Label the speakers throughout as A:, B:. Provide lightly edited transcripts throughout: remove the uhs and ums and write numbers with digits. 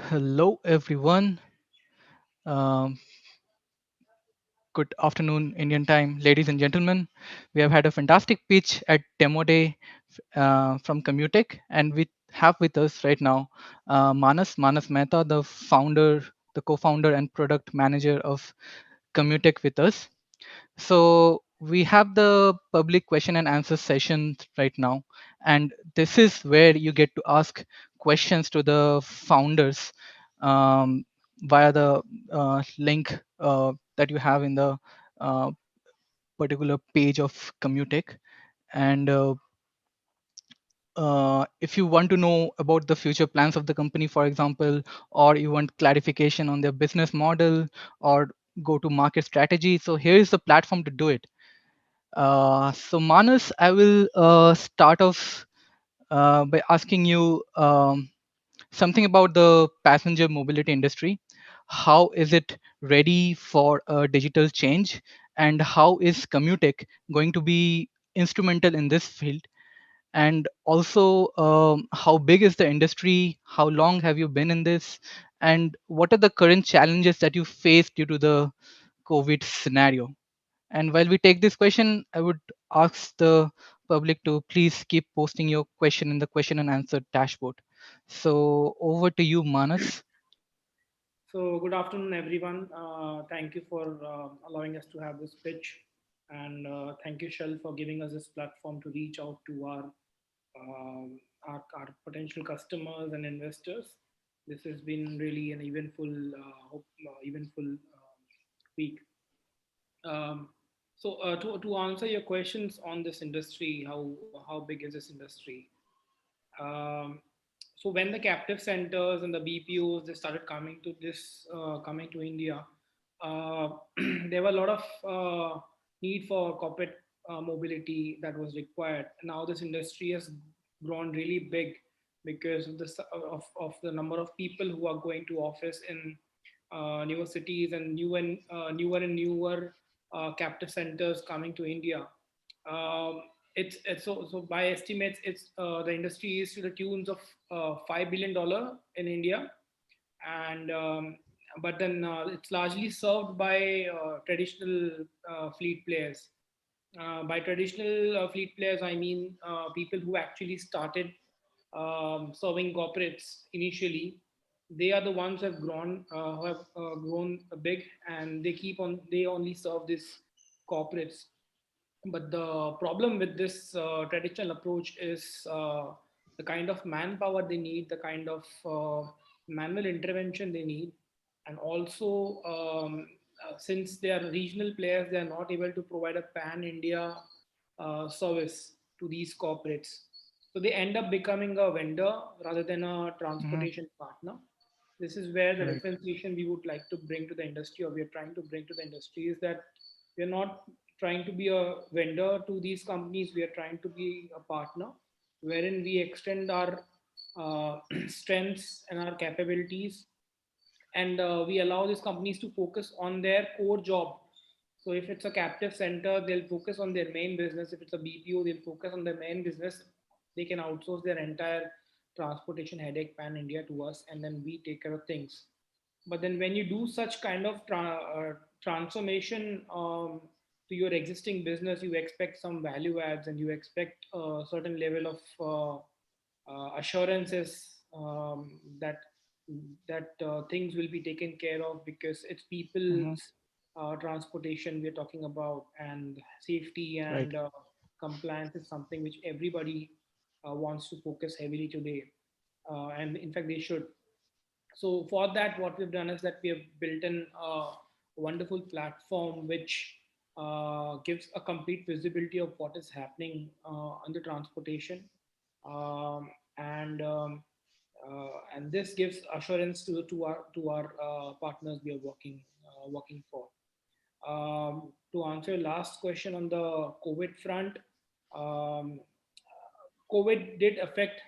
A: Hello, everyone. Um, Good afternoon, Indian time, ladies and gentlemen. We have had a fantastic pitch at Demo Day from Commutec, and we have with us right now Manas Mehta, the co-founder and product manager of Commutec, with us. So we have the public question and answer session right now, and this is where you get to ask questions to the founders um, via the link that you have in the uh, particular page of Commutech. And if you want to know about the future plans of the company, for example, or you want clarification on their business model or go to market strategy, so here is the platform to do it. So Manas, I will start off by asking you something about the passenger mobility industry. How is it ready for a digital change, and how is Commutech going to be instrumental in this field? And also, how big is the industry? How long have you been in this? And what are the current challenges that you face due to the COVID scenario? And while we take this question, I would ask the public to please keep posting your question in the question and answer dashboard. So over to you, Manas.
B: So, good afternoon, everyone. Thank you for allowing us to have this pitch. And thank you, Shell, for giving us this platform to reach out to our potential customers and investors. This has been really an eventful week. Um, to answer your questions on this industry, how big is this industry? Um, so when the captive centers and the BPOs they started coming to India, uh, there were a lot of need for corporate mobility that was required. Now this industry has grown really big because of of the number of people who are going to office in newer cities and newer captive centers coming to India. Um, it's by estimates, it's the industry is to the tunes of $5 billion in India, and but then it's largely served by traditional fleet players. By traditional fleet players, I mean people who actually started serving corporates initially. They are the ones who have grown big, and they only serve these corporates. But the problem with this traditional approach is the kind of manpower they need, the kind of manual intervention they need, and also since they are regional players, they are not able to provide a pan India service to these corporates. So they end up becoming a vendor rather than a
A: Mhm.
B: transportation partner. This is where the
A: Right.
B: differentiation we would like to bring to the industry, or we are trying to bring to the industry, is that we are not trying to be a vendor to these companies. We are trying to be a partner wherein we extend our strengths and our capabilities, and we allow these companies to focus on their core job. So if it's a captive center, they'll focus on their main business. If it's a BPO, they'll focus on their main business. They can outsource their entire transportation headache pan India to us, and then we take care of things. But then when you do such kind of transformation to your existing business, you expect some value adds, and you expect a certain level of assurances that things will be taken care of, because it's
A: Mhm.
B: people's transportation we're talking about, and safety
A: Right.
B: and compliance is something which everybody wants to focus heavily today, and in fact they should. So for that, what we've done is that we have built in a wonderful platform which gives a complete visibility of what is happening on the transportation, um, and um, and this gives assurance to our partners we are working for. To answer your last question on the COVID front, um, COVID did affect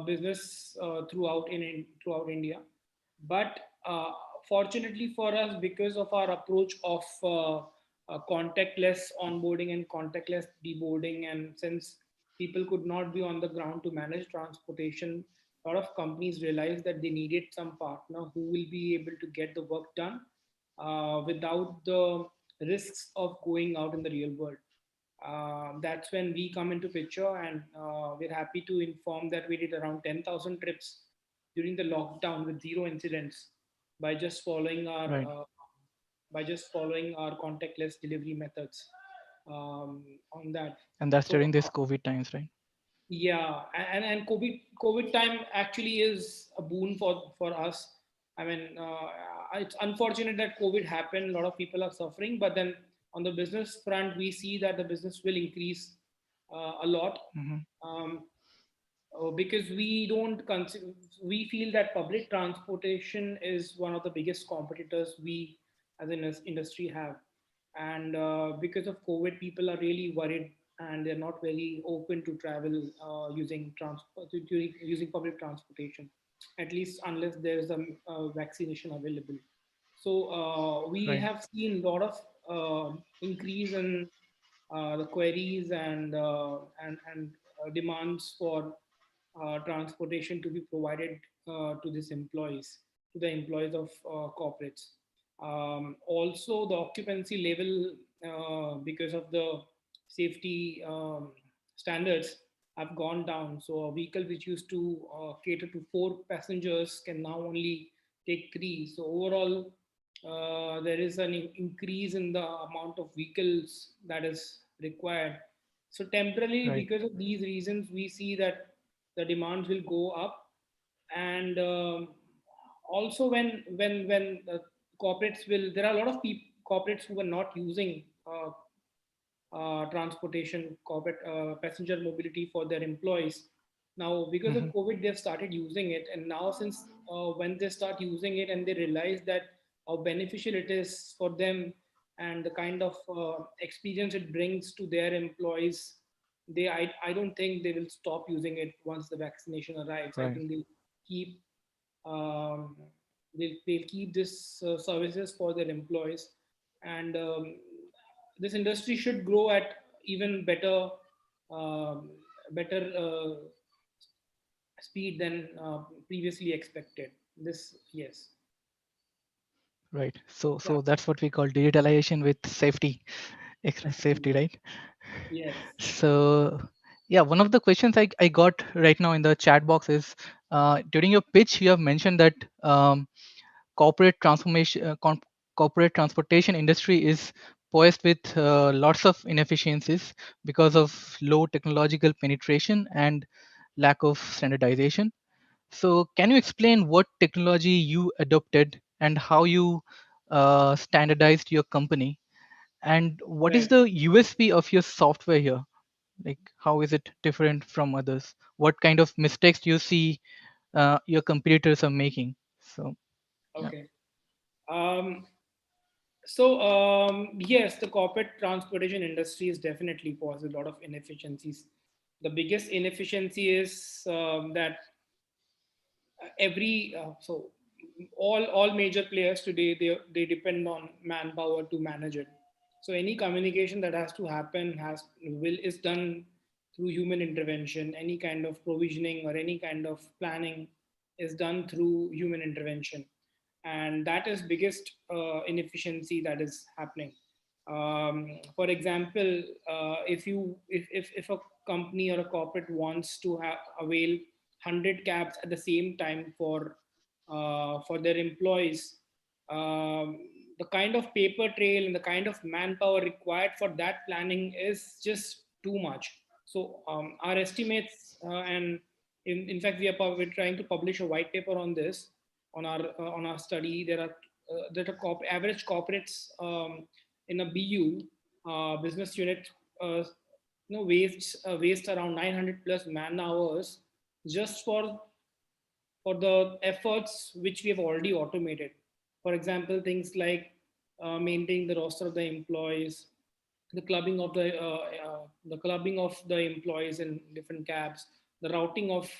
B: business throughout India, but fortunately for us, because of our approach of contactless onboarding and contactless deboarding, and since people could not be on the ground to manage transportation, a lot of companies realized that they needed some partner who will be able to get the work done without the risks of going out in the real world. That's when we come into picture, and we're happy to inform that we did around 10,000 trips during the lockdown with zero incidents by just following our
A: Right.
B: contactless delivery methods on that.
A: And that's
B: So
A: during this COVID times, right?
B: yeah, and COVID time actually is a boon for us. I mean, it's unfortunate that COVID happened. A lot of people are suffering, but then on the business front, we see that the business will increase a lot.
A: Hmm.
B: Um, because we don't consider, we feel that public transportation is one of the biggest competitors we as an industry have. And because of COVID, people are really worried, and they're not very open to travel using using public transportation, at least unless there's a vaccination available. So we
A: Right.
B: have seen a lot of increase in the queries and demands for transportation to be provided to these employees, to the employees of corporates. Also, the occupancy level, because of the safety standards, have gone down. So a vehicle which used to cater to four passengers can now only take three. So overall, there is an increase in the amount of vehicles that is required. So temporarily,
A: Right.
B: because of these reasons, we see that the demands will go up. And also, when corporates will, there are a lot of corporates who are not using transportation, corporate passenger mobility for their employees. Now, because of
A: Hmm.
B: COVID, they've started using it, and now since when they start using it and they realize that how beneficial it is for them and the kind of experience it brings to their employees, I don't think they will stop using it once the vaccination arrives. I
A: Right.
B: think keep um, they'll keep this services for their employees. And this industry should grow at even um, better speed than previously expected. This, yes.
A: Right. So
B: Yeah.
A: so that's what we call digitalization with safety, extra safety, right?
B: Yes.
A: So yeah, one of the questions I got right now in the chat box is during your pitch you have mentioned that corporate transformation corporate transportation industry is poised with lots of inefficiencies because of low technological penetration and lack of standardization. So can you explain what technology you adopted and how you standardized your company, and what is
B: Right.
A: the USP of your software here? Like how is it different from others? What kind of mistakes do you see your competitors are making? So yeah.
B: Okay. Um, so yes, the corporate transportation industry is definitely caused a lot of inefficiencies. The biggest inefficiency is that every so all major players today, they depend on manpower to manage it. So any communication that has to happen has will is done through human intervention. Any kind of provisioning or any kind of planning is done through human intervention, and that is biggest inefficiency that is happening. For example, if a company or a corporate wants to avail 100 cabs at the same time for their employees, um, the kind of paper trail and the kind of manpower required for that planning is just too much. So our estimates, and in fact we're trying to publish a white paper on this, on our study. There are average corporates in a BU business unit, waste around 900 plus man hours just for the efforts which we have already automated. For example, things like maintaining the roster of the employees, the clubbing of the employees in different cabs, the routing of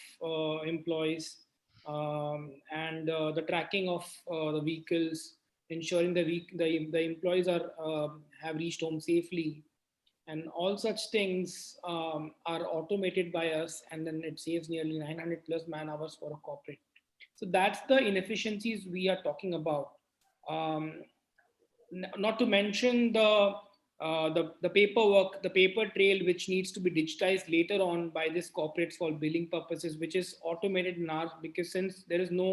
B: employees, and the tracking of the vehicles, ensuring the employees are have reached home safely, and all such things are automated by us, and then it saves nearly 900 plus man hours for a corporate. So that's the inefficiencies we are talking about. um, Not to mention the paperwork, the paper trail, which needs to be digitized later on by this corporates for billing purposes, which is automated in ours, because since there is no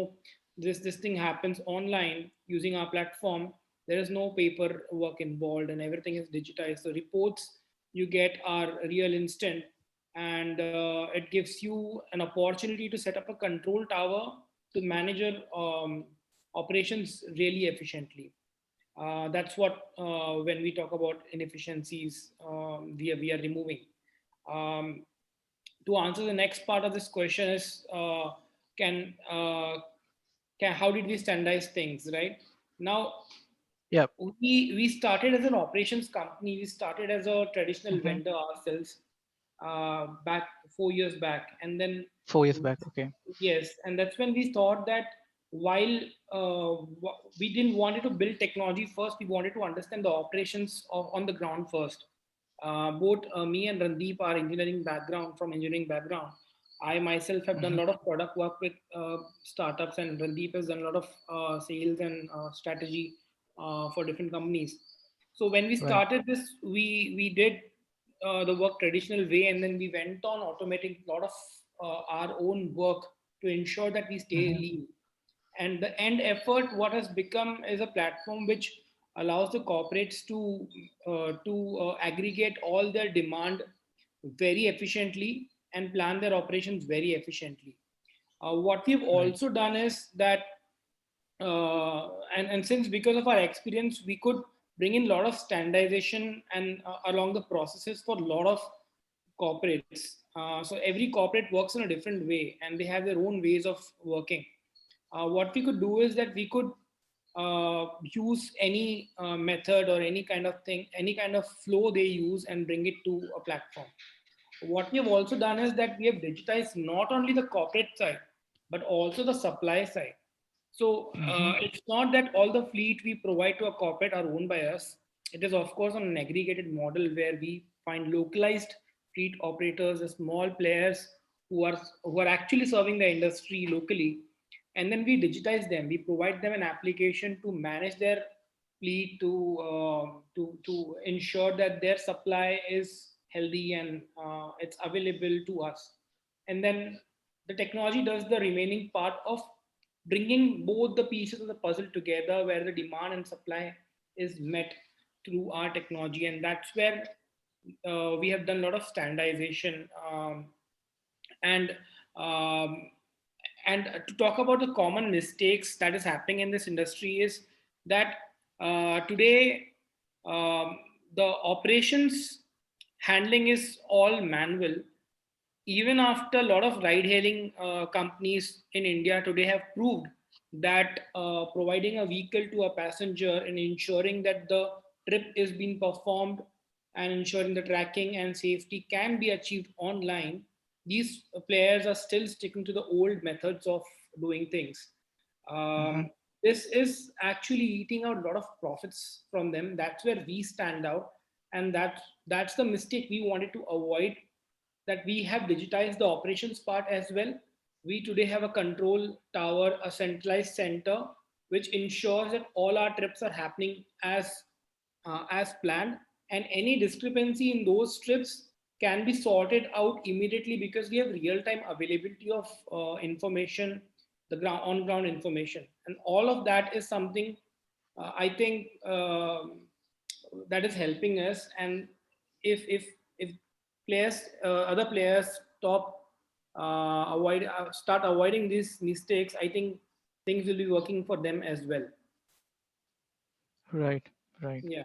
B: this thing happens online using our platform, there is no paper work involved and everything is digitized. So reports you get are real instant, and it gives you an opportunity to set up a control tower to manage your operations really efficiently. That's what, when we talk about inefficiencies, we are removing. Um, to answer the next part of this question is, can, how did we standardize things, right? Now,
A: Yeah.
B: we started as an operations company. We started as a traditional
A: Hmm.
B: vendor ourselves, back 4 years back, and then
A: 4 years back. Okay.
B: yes, and that's when we thought that while we didn't wanted to build technology first, we wanted to understand the operations on the ground first. Both me and Randeep are engineering background from engineering background. I myself have done a
A: Hmm.
B: lot of product work with startups, and Randeep has done a lot of sales and strategy for different companies. So when we
A: Right.
B: started this, we did the work traditional way, and then we went on automating a lot of our own work to ensure that we stay
A: Hmm.
B: lean. And the end effort, what has become, is a platform which allows the corporates to aggregate all their demand very efficiently and plan their operations very efficiently. What we've
A: Right.
B: also done is that, and since because of our experience, we could bring in a lot of standardization and along the processes for a lot of corporates. So every corporate works in a different way, and they have their own ways of working. What we could do is that we could use any method or any kind of thing, any kind of flow they use, and bring it to a platform. What we have also done is that we have digitized not only the corporate side, but also the supply side. So
A: Hmm.
B: it's not that all the fleet we provide to a corporate are owned by us. It is, of course, on an aggregated model where we find localized fleet operators, the small players who are actually serving the industry locally, and then we digitize them. We provide them an application to manage their fleet, to ensure that their supply is healthy and it's available to us. And then the technology does the remaining part of bringing both the pieces of the puzzle together, where the demand and supply is met through our technology. And that's where we have done a lot of standardization, and um, to talk about the common mistakes that is happening in this industry is that today, um, the operations handling is all manual. Even after a lot of ride hailing companies in India today have proved that providing a vehicle to a passenger and ensuring that the trip is being performed and ensuring the tracking and safety can be achieved online, these players are still sticking to the old methods of doing things.
A: Hmm.
B: This is actually eating out a lot of profits from them. That's where we stand out, and that's the mistake we wanted to avoid, that we have digitized the operations part as well. We today have a control tower, a centralized center, which ensures that all our trips are happening as planned, and any discrepancy in those trips can be sorted out immediately because we have real time availability of information, the ground on ground information, and all of that is something I think that is helping us. And if players, other players stop start avoiding these mistakes, I think things will be working for them as well.
A: Right. Right.
B: Yeah.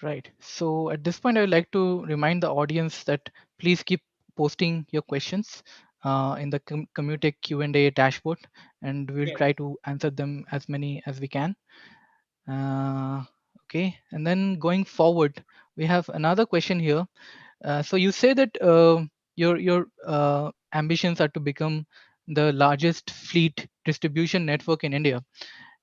A: Right. So at this point, I would like to remind the audience that please keep posting your questions in the Commutec Q&A dashboard, and we'll
B: Yes.
A: try to answer them as many as we can. Uh, okay. And then going forward, we have another question here. So you say that your ambitions are to become the largest fleet distribution network in India.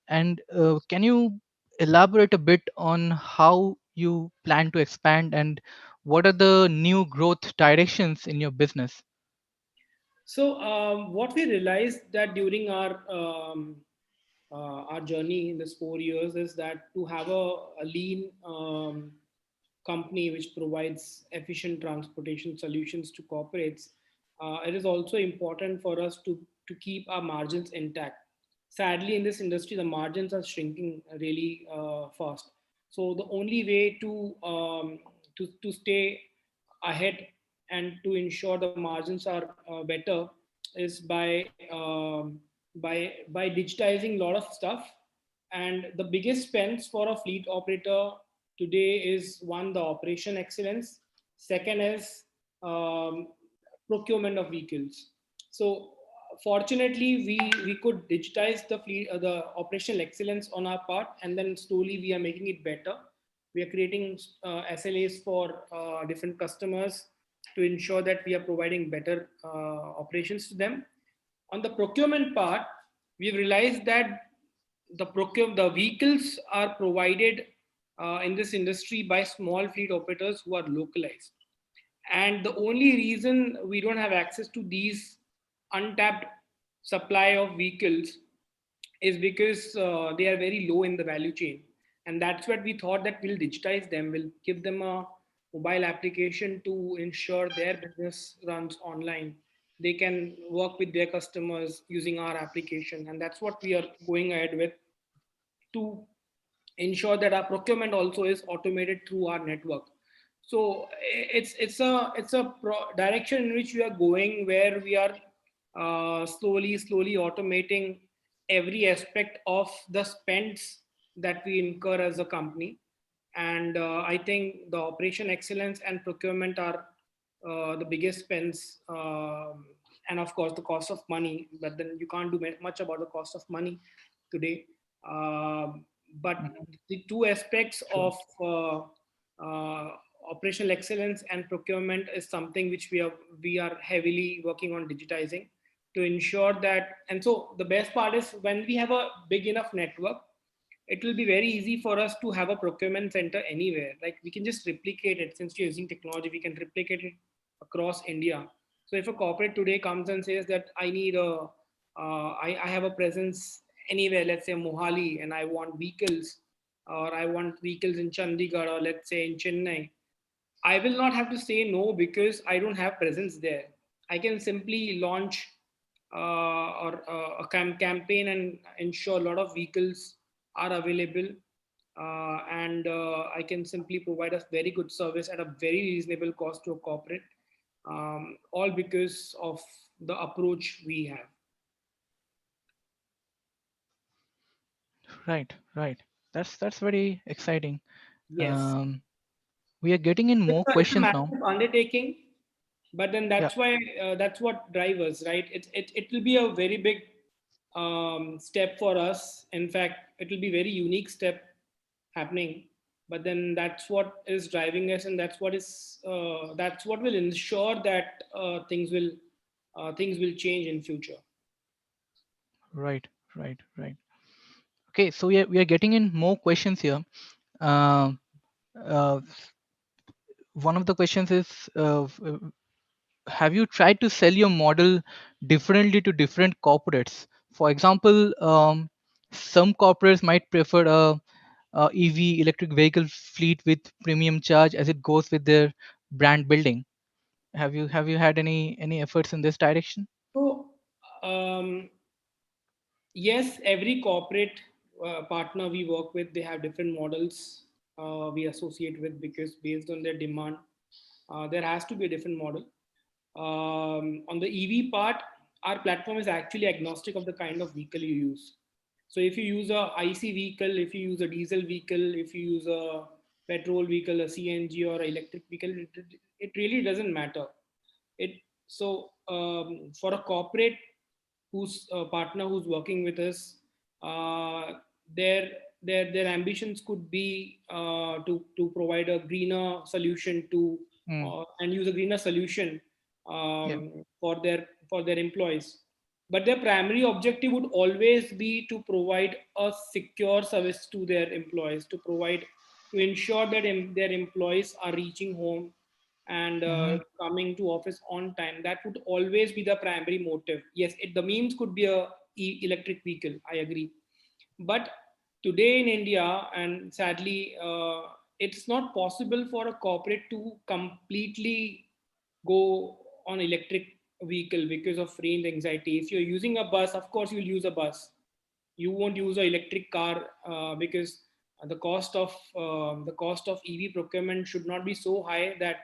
A: And can you elaborate a bit on how you plan to expand, and what are the new growth directions in your business?
B: So what we realized that during our journey in this 4 years is that to have a lean company which provides efficient transportation solutions to corporates, it is also important for us to keep our margins intact. Sadly, in this industry, the margins are shrinking really fast. So the only way to stay ahead and to ensure the margins are better is by digitizing a lot of stuff. And the biggest spends for a fleet operator today is one, the operation excellence. Second is um, procurement of vehicles. So fortunately, we could digitize the operational excellence on our part, and then slowly we are making it better. We are creating SLAs for different customers to ensure that we are providing better operations to them. On the procurement part, we've realized that the vehicles are provided in this industry by small fleet operators who are localized. And the only reason we don't have access to these untapped supply of vehicles is because they are very low in the value chain. And that's what we thought, that we'll digitize them, we'll give them a mobile application to ensure their business runs online. They can work with their customers using our application. And that's what we are going ahead with, to ensure that our procurement also is automated through our network. So it's a direction in which we are going, where we are slowly automating every aspect of the spends that we incur as a company. And I think the operation excellence and procurement are the biggest spends, and of course the cost of money. But then you can't do much about the cost of money today. But
A: Mhm.
B: the two aspects
A: True.
B: of uh, operational excellence and procurement is something which we are heavily working on digitizing, to ensure that. And so the best part is, when we have a big enough network, it will be very easy for us to have a procurement center anywhere. Like, we can just replicate it. Since we're using technology, we can replicate it across India. So if a corporate today comes and says that I need I have a presence anywhere, let's say Mohali, and I want vehicles, or I want vehicles in Chandigarh, or let's say in Chennai, I will not have to say no because I don't have presence there. I can simply launch or a campaign and ensure a lot of vehicles are available, and I can simply provide a very good service at a very reasonable cost to a corporate, all because of the approach we have.
A: Right, right. That's very exciting.
B: Yes.
A: Um, we are getting in more
B: It's a
A: questions now.
B: massive undertaking, but then
A: Yeah,
B: that's what drives us, right? It will be a very big step for us. In fact, it will be very unique step happening. But then that's what is driving us, and that's what will ensure that things will change in future.
A: right, right, right. Okay, so we are getting in more questions here. Uh, uh, One of the questions is, have you tried to sell your model differently to different corporates? For example, some corporates might prefer a EV electric vehicle fleet with premium charge as it goes with their brand building. Have you had any efforts in this direction?
B: So yes, every corporate partner we work with, they have different models we associate with, because based on their demand, there has to be a different model. On the EV part, our platform is actually agnostic of the kind of vehicle you use. So if you use a IC vehicle, if you use a diesel vehicle, if you use a petrol vehicle, a CNG or an electric vehicle, it really doesn't matter. For a corporate who's a partner who's working with us, uh, their their ambitions could be to provide a greener solution to
A: Mm,
B: and use a greener solution
A: yeah,
B: for their employees. But their primary objective would always be to provide a secure service to their employees, to provide to ensure that their employees are reaching home and
A: Mm-hmm.
B: coming to office on time. That would always be the primary motive. Yes, the means could be a electric vehicle, I agree, but today in India, and sadly, it's not possible for a corporate to completely go on electric vehicle because of range anxiety. If you're using a bus, of course you'll use a bus. You won't use an electric car because the cost of EV procurement should not be so high that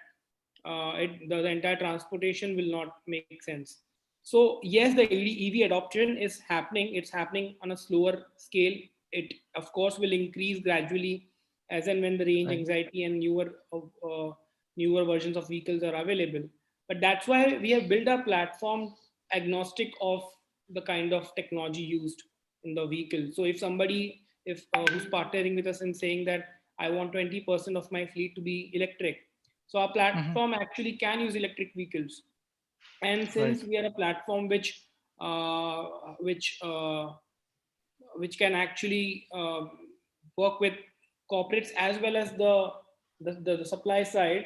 B: the entire transportation will not make sense. So yes, the EV adoption is happening. It's happening on a slower scale. It of course will increase gradually as and when the range
A: Right.
B: anxiety and newer versions of vehicles are available. But that's why we have built a platform agnostic of the kind of technology used in the vehicle. So if somebody if who's partnering with us and saying that I want 20% of my fleet to be electric, so our
A: Mm-hmm.
B: platform actually can use electric vehicles. And
A: Right.
B: since we are a platform uh, which uh, which can actually work with corporates as well as the supply side,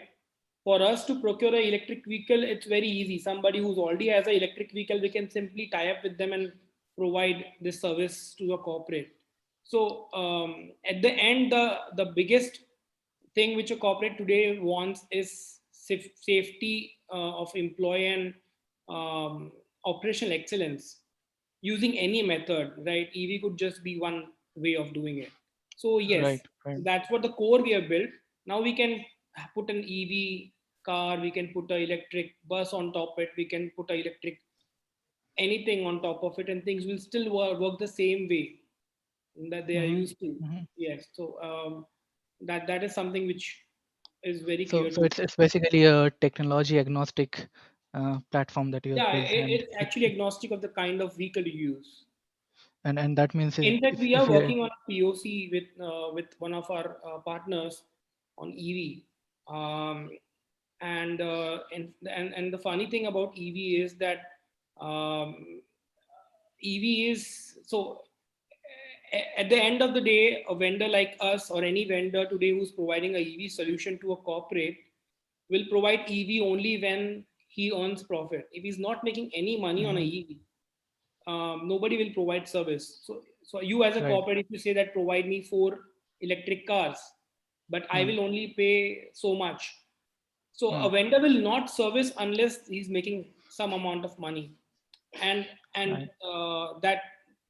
B: for us to procure an electric vehicle, it's very easy. Somebody who's already has an electric vehicle, we can simply tie up with them and provide this service to a corporate. So at the end, the biggest thing which a corporate today wants is safety of employee and operational excellence using any method, right? EV could just be one way of doing it. So yes,
A: Right. Right.
B: that's what the core we have built. Now we can put an EV car, we can put an electric bus on top of it, we can put an electric anything on top of it, and things will still work the same way that they are
A: Mm-hmm.
B: used to.
A: Mm-hmm.
B: Yes, so that is something which is very
A: So
B: clear
A: so
B: to.
A: it's basically a technology agnostic platform that you have
B: Yeah,
A: built, and
B: it's actually agnostic of the kind of vehicle you use.
A: that means
B: In fact, we are
A: if you
B: working on a POC with one of our partners on EV, and the funny thing about EV is that um, EV is so. At the end of the day, a vendor like us or any vendor today who's providing a EV solution to a corporate will provide EV only when he earns profit. If he's not making any money on a
A: Mhm.
B: EV, nobody will provide service. So you as a
A: Right.
B: corporate, if you say that provide me 4 electric cars, but I
A: Mm.
B: will only pay so much. So a
A: Mm.
B: vendor will not service unless he's making some amount of money, and and
A: Right.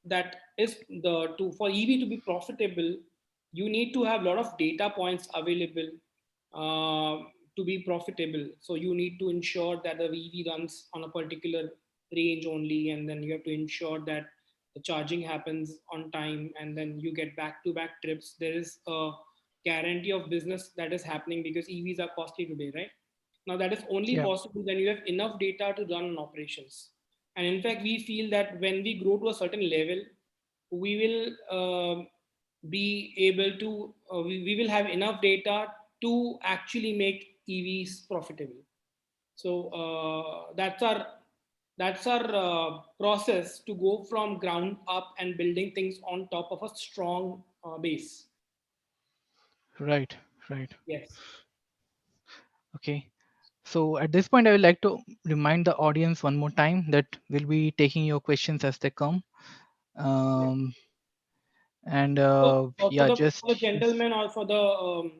B: that is the to for EV to be profitable, you need to have a lot of data points available to be profitable. So you need to ensure that the EV runs on a particular range only, and then you have to ensure that the charging happens on time, and then you get back to back trips. There is a guarantee of business that is happening because EVs are costly today, right? Now that is only
A: Yeah.
B: possible when you have enough data to run operations. And in fact, we feel that when we grow to a certain level, we will be able to we will have enough data to actually make EVs profitable. So that's our process to go from ground up and building things on top of a strong base.
A: Right. Right.
B: Yes.
A: Okay. So at this point, I would like to remind the audience one more time that we'll be taking your questions as they come. Um, and
B: So, for
A: yeah,
B: the
A: just yes.
B: gentleman or for the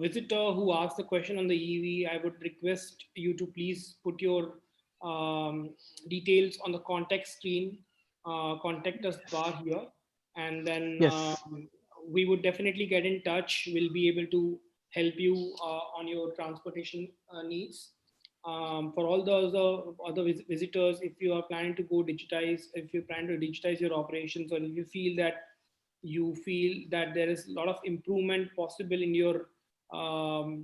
B: visitor who asked the question on the EV, I would request you to please put your um, details on the contact screen, contact us bar here, and then
A: Yes.
B: we would definitely get in touch. We'll be able to help you on your transportation needs. For all the other visitors, if you are planning to go digitize, if you plan to digitize your operations, or if you feel that there is a lot of improvement possible in your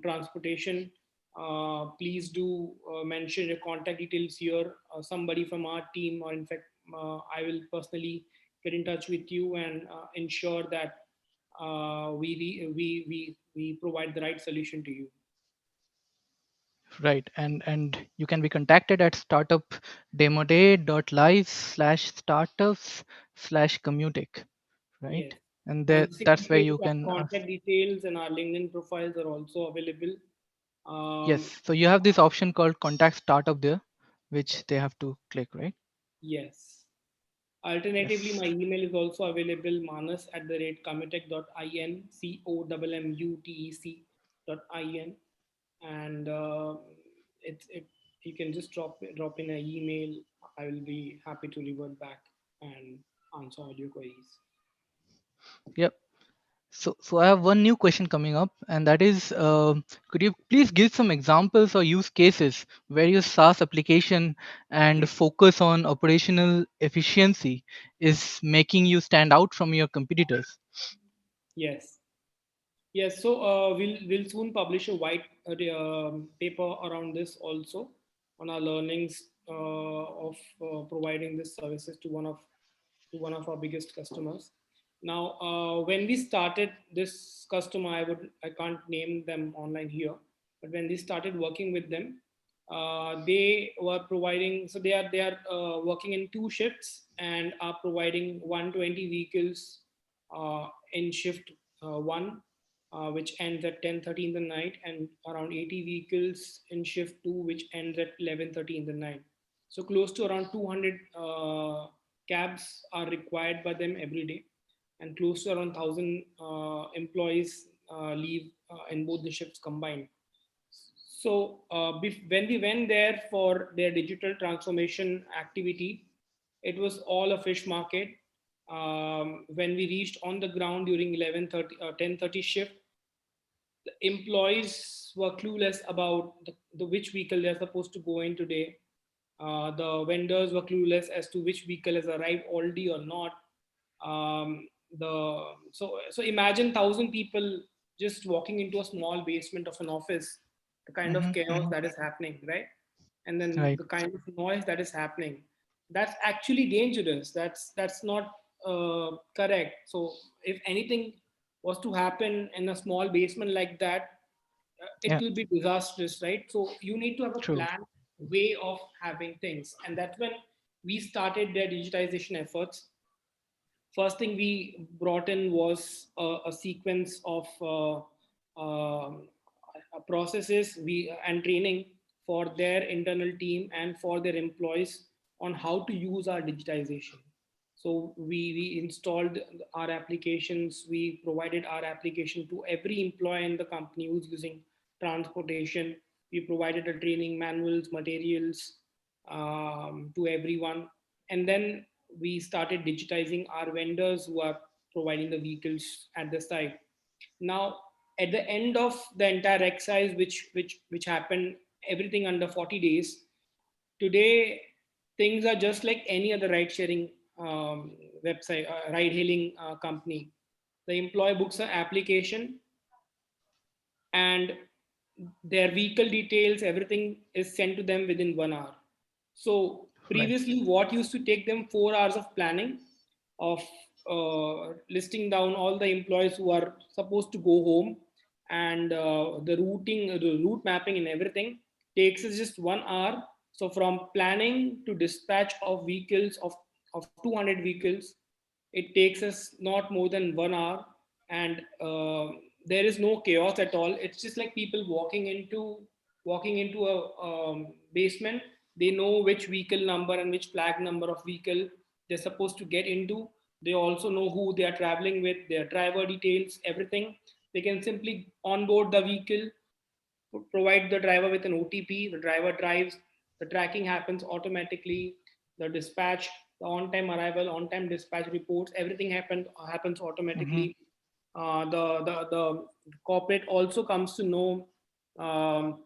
B: transportation, please do mention your contact details here. Somebody from our team, or in fact, I will personally get in touch with you and ensure that we provide the right solution to you.
A: Right. And you can be contacted at startupdemoday.live/startups/Commutec. Right.
B: Yes.
A: and
B: And
A: that
B: the second
A: that's where
B: page
A: you
B: is our
A: can
B: contact details, and our LinkedIn profiles are also available. Um,
A: yes, so you have this option called contact startup there, which they have to click, right?
B: yes. Alternatively,
A: Yes.
B: my email is also available, manas@commutec.in, COMMUTEC.in. And you can just drop in an email. I will be happy to revert back and answer all your queries.
A: Yep. So I have one new question coming up, and that is, could you please give some examples or use cases where your SaaS application and focus on operational efficiency is making you stand out from your competitors?
B: Yes. Yes, so we'll soon publish a white paper around this also, on our learnings of providing these services to one of our biggest customers. Now, when we started this customer, I can't name them online here, but when we started working with them, they were providing, so they are working in two shifts and are providing 120 vehicles in shift one, which ends at 10:30 in the night, and around 80 vehicles in shift two, which ends at 11:30 in the night. So close to around 200 cabs are required by them every day, and close to around 1,000 employees leave in both the shifts combined. So when we went there for their digital transformation activity, it was all a fish market. When we reached on the ground during 10:30 shift, the employees were clueless about the which vehicle they're supposed to go in today. The vendors were clueless as to which vehicle has arrived already or not. So imagine 1,000 people just walking into a small basement of an office, the kind of
A: Hmm.
B: chaos
A: Hmm.
B: that is happening, right? And then
A: Right.
B: the kind of noise that is happening, that's actually dangerous. That's not correct. So if anything was to happen in a small basement like that, it
A: Yeah.
B: will be disastrous, right? So you need to have a
A: True.
B: planned way of having things, and that's when we started their digitization efforts. First thing we brought in was a sequence of processes and training for their internal team and for their employees on how to use our digitization. So we installed our applications. We provided our application to every employee in the company who's using transportation. We provided a training manuals, materials to everyone, and then we started digitizing our vendors who are providing the vehicles at the site. Now, at the end of the entire exercise, which happened everything under 40 days, today things are just like any other ride sharing website, ride hailing company. The employee books an application, and their vehicle details, everything is sent to them within 1 hour. So
A: Right.
B: previously, what used to take them 4 hours of planning, of listing down all the employees who are supposed to go home, and the routing, the route mapping, and everything, takes us just 1 hour. So from planning to dispatch of vehicles of 200 vehicles, it takes us not more than 1 hour, and there is no chaos at all. It's just like people walking into a basement. They know which vehicle number and which flag number of vehicle they're supposed to get into. They also know who they are traveling with, their driver details, everything. They can simply onboard the vehicle, provide the driver with an OTP. The driver drives, the tracking happens automatically, the dispatch, the on-time arrival, on-time dispatch reports, everything happens
A: Hmm.
B: automatically. The corporate also comes to know um,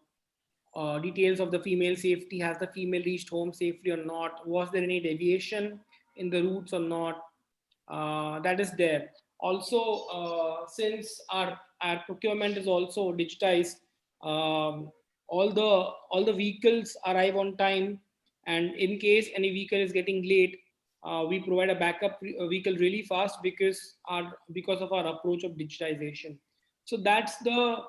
B: details of the female safety. Has the female reached home safely or not? Was there any deviation in the routes or not? That is there. Also, since our procurement is also digitized, um, all the vehicles arrive on time, and in case any vehicle is getting late, we provide a backup vehicle really fast, because of our approach of digitization. So that's the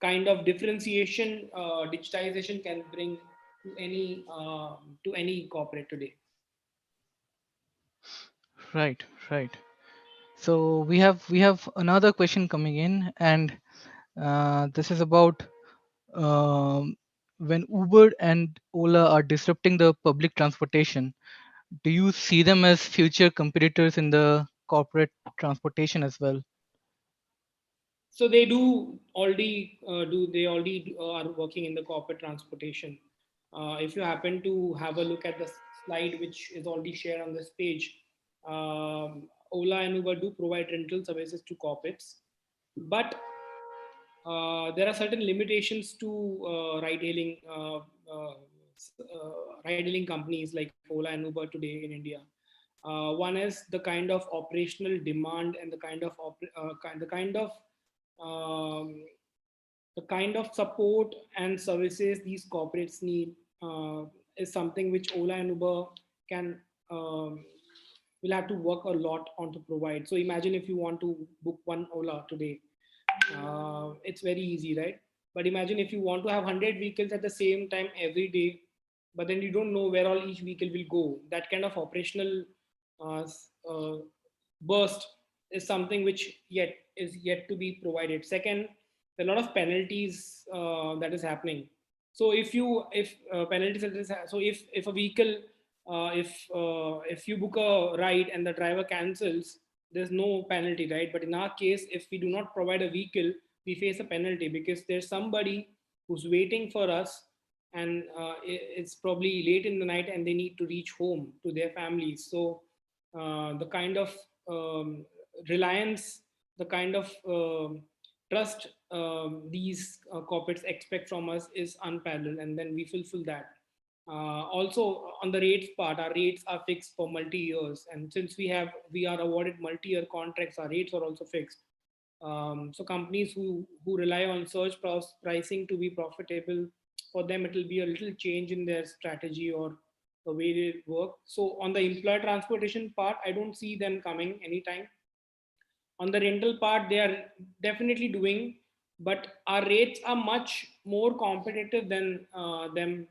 B: kind of differentiation digitization can bring to any corporate today.
A: Right, right. So we have another question coming in, and this is about um, when Uber and Ola are disrupting the public transportation. Do you see them as future competitors in the corporate transportation as well?
B: So they do already are working in the corporate transportation. If you happen to have a look at the slide which is already shared on this page, Ola and Uber do provide rental services to corporates, but there are certain limitations to ride-hailing companies like Ola and Uber today in India. One is the kind of operational demand and um, the kind of support and services these corporates need is something which Ola and Uber can will have to work a lot on to provide. So imagine if you want to book one Ola today, it's very easy, right? But imagine if you want to have 100 vehicles at the same time every day, but then you don't know where all each vehicle will go. That kind of operational uh, uh, burst is something which yet to be provided. Second, there are a lot of penalties that is happening. So if penalties that is so if a vehicle if you book a ride and the driver cancels, there's no penalty, right? But in our case, if we do not provide a vehicle, we face a penalty because there's somebody who's waiting for us, and it's probably late in the night and they need to reach home to their families. So the kind of reliance, the kind of trust these corporates expect from us is unparalleled, and then we fulfill that. Also, on the rates part, our rates are fixed for multi years, and since we are awarded multi year contracts, our rates are also fixed. So companies who rely on surge pricing to be profitable, for them it will be a little change in their strategy or the way they work. So on the employee transportation part, I don't see them coming anytime. On the rental part, they are definitely doing, but our rates are much more competitive than them.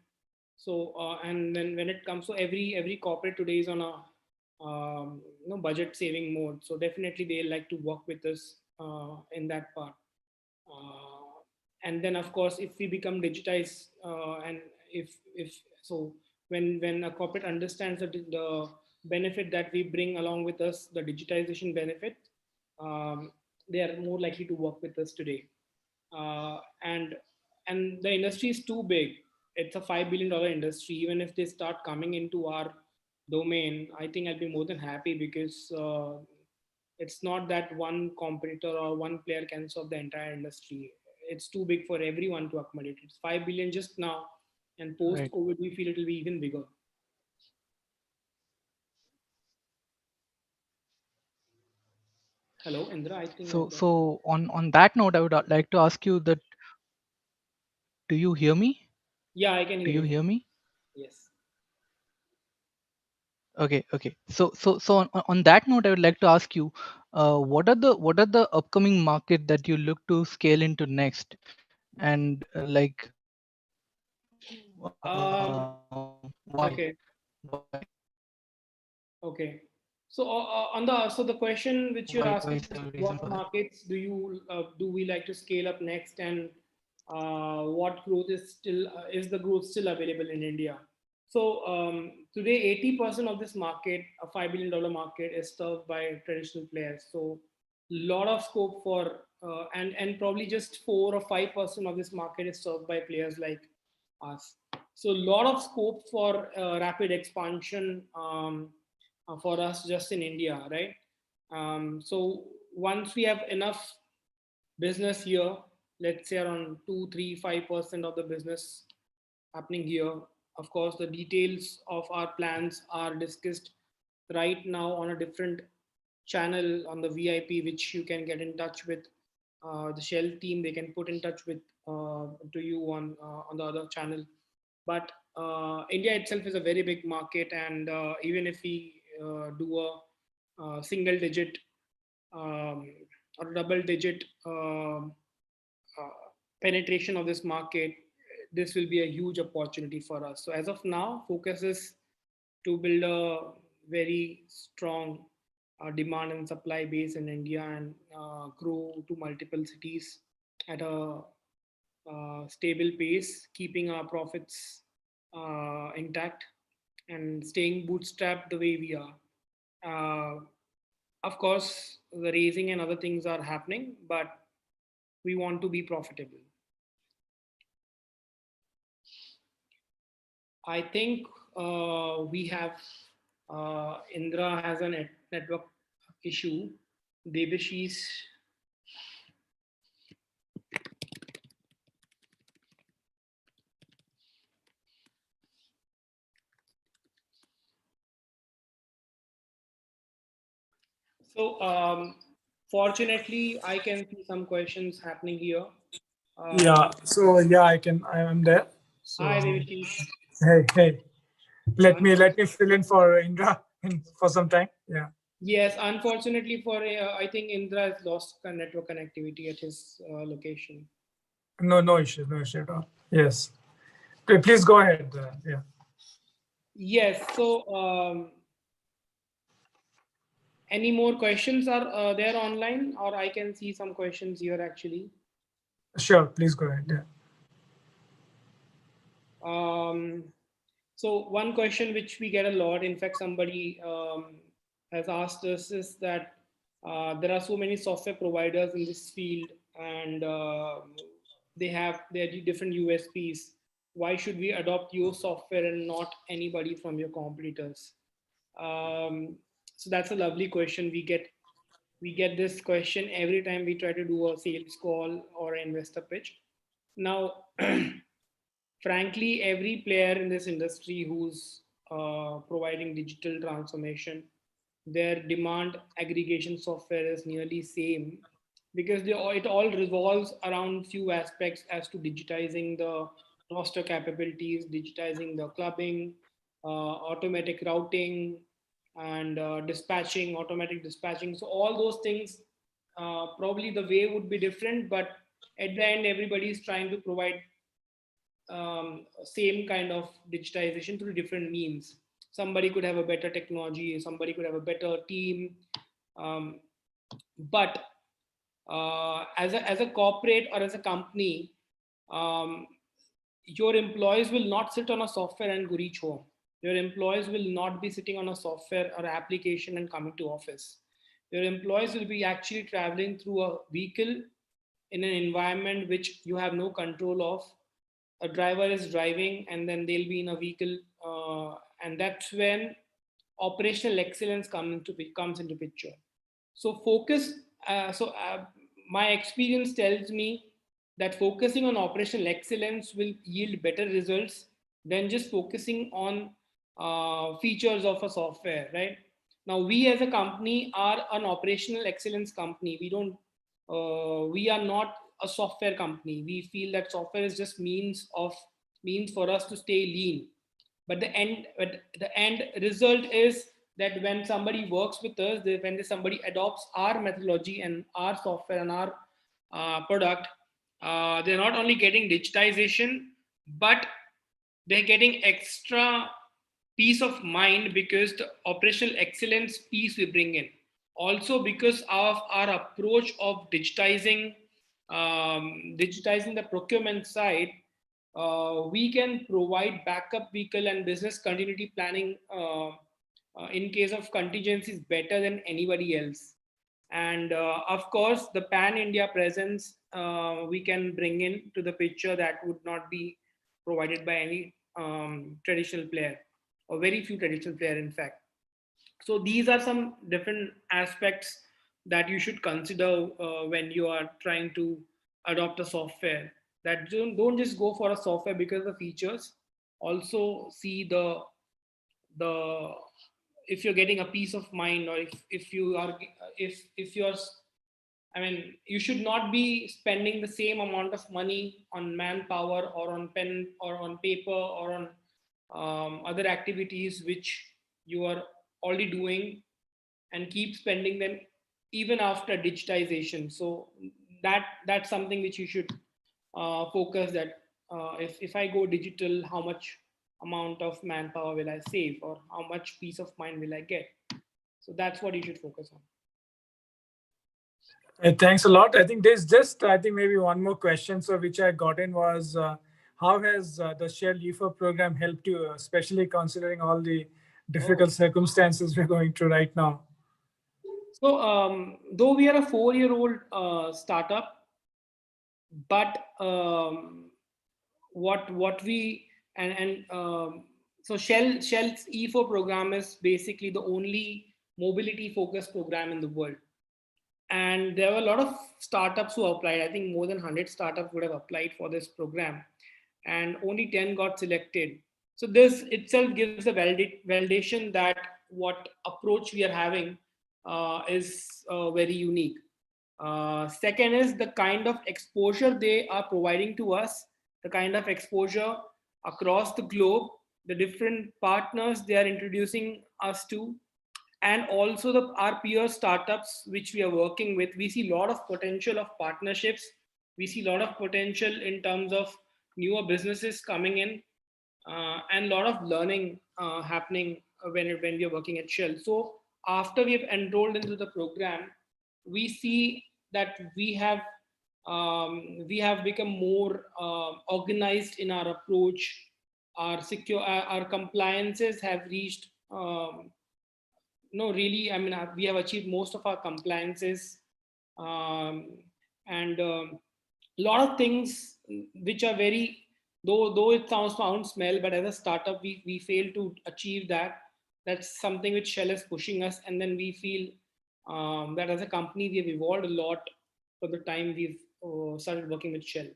B: So and then when it comes to every corporate today is on a budget saving mode. So definitely they like to work with us in that part. uh, and then of course if we become digitized, and if so when a corporate understands the benefit that we bring along with us, the digitization benefit, um, they are more likely to work with us today. Uh, and and the industry is too big. It's a $5 billion industry. Even if they start coming into our domain, I think I'll be more than happy because it's not that one competitor or one player can solve the entire industry. It's too big for everyone to accommodate. It's 5 billion just now, and post
A: Right.
B: COVID, we feel it will be even bigger. Hello, Indra. I think
A: So
B: I've lost you.
A: so on that note, I would like to ask you that, do you hear me?
B: Yeah, I can
A: Do
B: hear
A: you
B: you now.
A: hear me?
B: Yes.
A: Okay, okay. So on that note, I would like to ask you, what are the upcoming market that you look to scale into next, and
B: Um,
A: why?
B: okay.
A: Why?
B: Okay. So the question which you're
A: Why
B: asking
A: is
B: is
A: there a reason
B: what
A: for that?
B: markets do we like to scale up next, and what growth is the growth still available in India? So today 80% of this market, a $5 billion market, is served by traditional players. So lot of scope for and probably just 4 or 5% of this market is served by players like us. So a lot of scope for rapid expansion for us just in India, right? So once we have enough business here, let's say around 2, 3, 5% of the business happening here. Of course, the details of our plans are discussed right now on a different channel on the VIP, which you can get in touch with the Shell team. They can put in touch with to you on the other channel. But India itself is a very big market, and even if we do a single digit um, or double digit penetration of this market, this will be a huge opportunity for us. So as of now, focus is to build a very strong demand and supply base in India and grow to multiple cities at a stable pace, keeping our profits intact and staying bootstrapped the way we are. Uh, of course, the raising and other things are happening, but we want to be profitable. I think we have Indra has a network issue. Debashish. So, fortunately, I can see some questions happening here.
C: Yeah.
B: Um,
C: So yeah, I'm there.
B: Hi,
C: So
B: Devashish.
C: hey. Let me
B: Unfortunately,
C: fill in for Indra for some time. Yeah.
B: yes, unfortunately for I think Indra has lost network connectivity at his location.
C: No issues. No issue at all. Yes. Please go ahead. Yeah.
B: Yes. So, any more questions are there online, or I can see some questions here actually.
C: Sure. Please go ahead. Yeah.
B: Um, so one question which we get a lot, in fact, somebody has asked us is that there are so many software providers in this field, and they have their different USPs. Why should we adopt your software and not anybody from your competitors? Um, so that's a lovely question. We get this question every time we try to do a sales call or an investor pitch. Now, frankly, every player in this industry who's providing digital transformation, their demand aggregation software is nearly same, because it all revolves around few aspects as to digitizing the roster capabilities, digitizing the clubbing, automatic routing, and dispatching, automatic dispatching. So all those things, probably the way would be different, but at the end, everybody is trying to provide same kind of digitization through different means. Somebody could have a better technology, somebody could have a better team, um, but as a corporate or as a company, um, your employees will not sit on a software and go reach home. Your employees will not be sitting on a software or application and coming to office. Your employees will be actually traveling through a vehicle in an environment which you have no control of. A driver is driving and then they'll be in a vehicle, and that's when operational excellence comes into picture. So focus. My experience tells me that focusing on operational excellence will yield better results than just focusing on features of a software. Right now, we as a company are an operational excellence company. We are not a software company. We feel that software is just means for us to stay lean, but the end result is that when somebody works with us, when somebody adopts our methodology and our software and our product, they're not only getting digitization, but they're getting extra peace of mind because the operational excellence piece we bring in. Also, because of our approach of digitizing the procurement side, we can provide backup vehicle and business continuity planning in case of contingencies better than anybody else. And of course, the pan India presence we can bring in to the picture that would not be provided by any traditional player, or very few traditional player, in fact. So these are some different aspects that you should consider when you are trying to adopt a software. That don't just go for a software because of the features. Also see the if you're getting a peace of mind, or if you're, I mean, you should not be spending the same amount of money on manpower or on pen or on paper or on other activities which you are already doing, and keep spending them even after digitization. So that's something which you should focus, that if I go digital, how much amount of manpower will I save, or how much peace of mind will I get? So that's what you should focus on.
C: Thanks a lot. I think there's just, I think maybe one more question. So, which I got in was, how has the Shell EFA program helped you, especially considering all the
B: Oh.
C: difficult circumstances we're going through right now?
B: So, though we are a 4-year-old startup, but what we and so Shell's E4 program is basically the only mobility focused program in the world, and there were a lot of startups who applied. I think more than 100 startups would have applied for this program, and only 10 got selected. So this itself gives a validation that what approach we are having is very unique. Second is the kind of exposure they are providing to us, the kind of exposure across the globe, the different partners they are introducing us to, and also our peer startups which we are working with. We see a lot of potential of partnerships. We see a lot of potential in terms of newer businesses coming in, and a lot of learning happening when we are working at Shell. So after we have enrolled into the program, we see that we have become more organized in our approach. Our compliances have reached, no, really, I mean, we have achieved most of our compliances, um, and a lot of things which are very, though it sounds small, but as a startup, we fail to achieve that. That's something which Shell is pushing us, and then we feel that as a company we have evolved a lot for the time we've started working with Shell.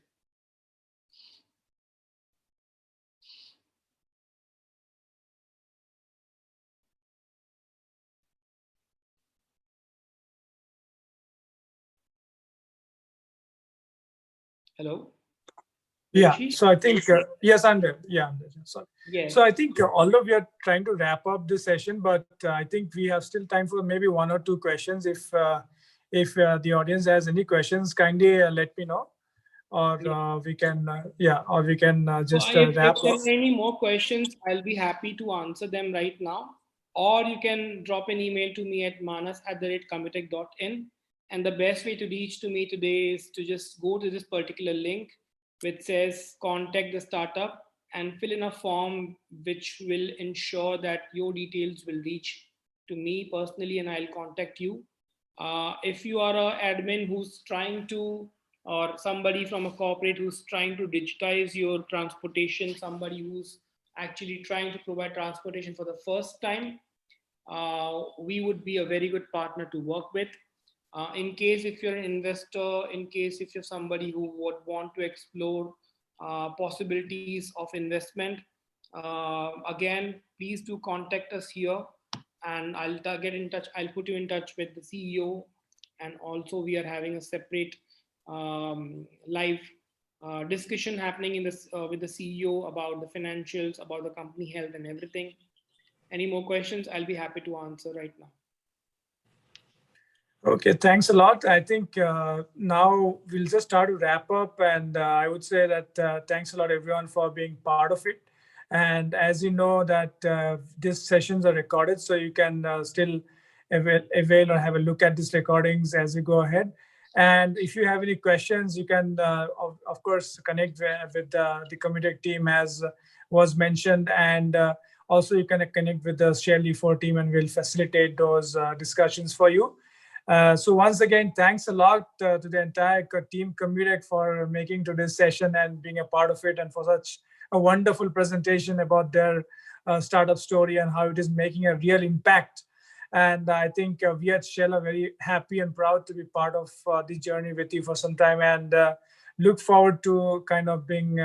B: Hello,
C: Yeah.
B: Devashi?
C: So I think, yes, I'm there. Yeah, I'm there. Sorry.
B: Yes.
C: So I think although we are trying to wrap up this session, but I think we have still time for maybe one or two questions. If the audience has any questions, kindly let me know, or
B: Yeah.
C: we can, yeah, or we can
B: So
C: just
B: if
C: wrap
B: there
C: up.
B: are any more questions, I'll be happy to answer them right now. Or you can drop an email to me at manas@commutec.in. And the best way to reach to me today is to just go to this particular link which says contact the startup and fill in a form which will ensure that your details will reach to me personally and I'll contact you. If you are an admin who's trying to, or somebody from a corporate who's trying to digitize your transportation, somebody who's actually trying to provide transportation for the first time, we would be a very good partner to work with. In case if you're an investor, in case if you're somebody who would want to explore possibilities of investment, again, please do contact us here, and get in touch. I'll put you in touch with the CEO, and also we are having a separate live discussion happening in this with the CEO about the financials, about the company health, and everything. Any more questions? I'll be happy to answer right now.
C: Okay, thanks a lot. I think now we'll just start to wrap up, and I would say that thanks a lot everyone for being part of it. And as you know that these sessions are recorded, so you can still avail or have a look at these recordings as you go ahead. And if you have any questions, you can of course connect with the Commutec team as was mentioned, and also you can connect with the Shell E4 team, and we'll facilitate those discussions for you. So once again, thanks a lot to the entire team Commutec for making today's session and being a part of it, and for such a wonderful presentation about their startup story and how it is making a real impact. And I think we at Shell are very happy and proud to be part of this journey with you for some time, and look forward to kind of being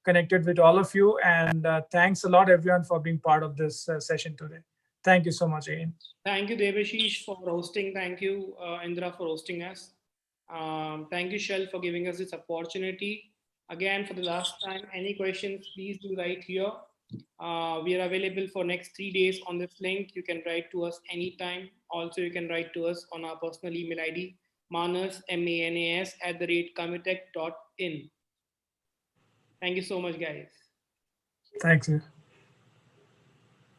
C: connected with all of you. And thanks a lot, everyone, for being part of this session today. Thank you so much again.
B: Thank you, Devashish, for hosting. Thank you, Indra, for hosting us. Thank you, Shell, for giving us this opportunity. Again, for the last time, any questions, please do write here. We are available for next 3 days on this link. You can write to us anytime. Also, you can write to us on our personal email ID, manas, MANAS, @commutec.in. Thank you so much, guys.
C: Thanks.